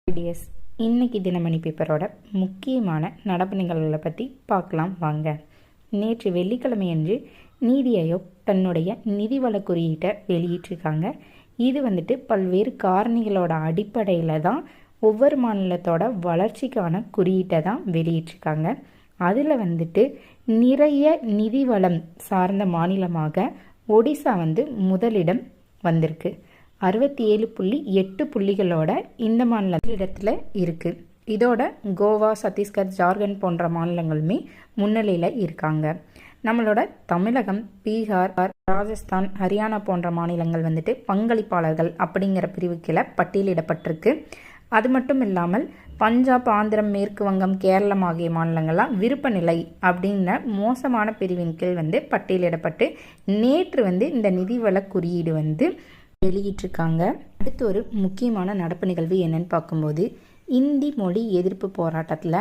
IDS இன்னைக்கு தினமணி பேப்பரோட முக்கியமான நடப்பு நிகழ்வுகளை பற்றி பார்க்கலாம் வாங்க. நேற்று வெள்ளிக்கிழமையன்று நீதி ஆயோக் தன்னுடைய நிதிவள குறியீட்டை வெளியிட்டிருக்காங்க. இது பல்வேறு காரணிகளோட அடிப்படையில் தான் ஒவ்வொரு மாநிலத்தோட வளர்ச்சிக்கான குறியீட்டை தான் வெளியிட்டிருக்காங்க. அதில் நிறைய நிதி வளம் சார்ந்த மாநிலமாக ஒடிசா முதலிடம் வந்திருக்கு. 67.8 புள்ளிகளோட இந்த மாநிலத்தில் இருக்குது. இதோட கோவா, சத்தீஸ்கர், ஜார்க்கண்ட் போன்ற மாநிலங்களுமே முன்னிலையில் இருக்காங்க. நம்மளோட தமிழகம், பீகார், ராஜஸ்தான், ஹரியானா போன்ற மாநிலங்கள் பங்களிப்பாளர்கள் அப்படிங்கிற பிரிவுக்கில் பட்டியலிடப்பட்டிருக்கு. அது மட்டும் இல்லாமல் பஞ்சாப், ஆந்திரம், மேற்கு வங்கம், கேரளம் ஆகிய மாநிலங்கள்லாம் விருப்ப நிலை அப்படின்ற மோசமான பிரிவின் கீழ் பட்டியலிடப்பட்டு நேற்று இந்த நிதிவள குறியீடு வெளியிட்டிருக்காங்க. அடுத்து ஒரு முக்கியமான நடப்பு நிகழ்வு என்னன்னு பார்க்கும்போது, இந்தி மொழி எதிர்ப்பு போராட்டத்தில்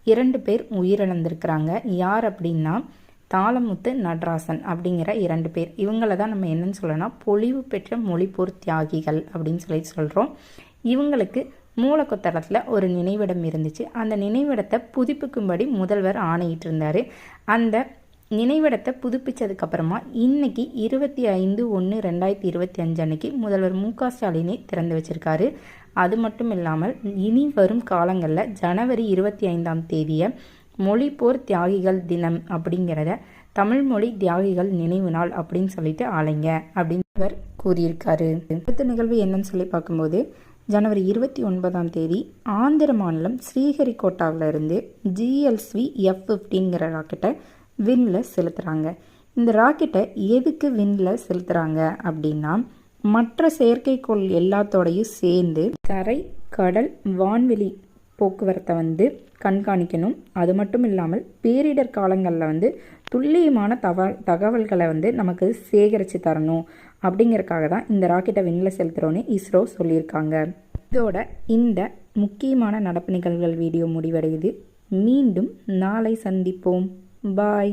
2 பேர் உயிரிழந்திருக்கிறாங்க. யார் அப்படின்னா தாளமுத்து, நடராசன் அப்படிங்கிற 2 பேர். இவங்களை தான் நம்ம என்னன்னு சொல்லணும்னா பொலிவு பெற்ற மொழிப்போர் தியாகிகள் அப்படின்னு சொல்கிறோம். இவங்களுக்கு மூலக்கொத்தளத்தில் ஒரு நினைவிடம் இருந்துச்சு. அந்த நினைவிடத்தை புதுப்பிக்கும்படி முதல்வர் ஆணையிட்டு இருந்தார். அந்த நினைவிடத்தை புதுப்பிச்சதுக்கப்புறமா இன்னைக்கு 25/1/2025 அன்னைக்கு முதல்வர் மு.க. ஸ்டாலினை திறந்து வச்சிருக்காரு. அது மட்டும் இல்லாமல் இனி வரும் காலங்களில் ஜனவரி 25ஆம் தேதியை மொழிப்போர் தியாகிகள் தினம் அப்படிங்கிறத தமிழ் மொழி தியாகிகள் நினைவு நாள் அப்படின்னு சொல்லிட்டு ஆளைங்க அப்படின்னு அவர் கூறியிருக்காரு. அடுத்த நிகழ்வு என்னன்னு சொல்லி பார்க்கும்போது, ஜனவரி 29ஆம் தேதி ஆந்திர மாநிலம் ஸ்ரீஹரிகோட்டாவில் இருந்து GLSV F-15ங்கிற ராக்கெட்டை விண்ணில் செலுத்துகிறாங்க. இந்த ராக்கெட்டை எதுக்கு விண்ணில் செலுத்துகிறாங்க அப்படின்னா, மற்ற செயற்கைக்கோள் எல்லாத்தோடையும் சேர்ந்து தரை, கடல், வான்வெளி போக்குவரத்தை கண்காணிக்கணும். அது மட்டும் இல்லாமல் பேரிடர் காலங்களில் துல்லியமான தகவல்களை நமக்கு சேகரித்து தரணும். அப்படிங்கிறதுக்காக தான் இந்த ராக்கெட்டை விண்ணில் செலுத்துகிறோன்னு இஸ்ரோ சொல்லியிருக்காங்க. இதோட இந்த முக்கியமான நடப்பு நிகழ்வுகள் வீடியோ முடிவடையுது. மீண்டும் நாளை சந்திப்போம். பாய்.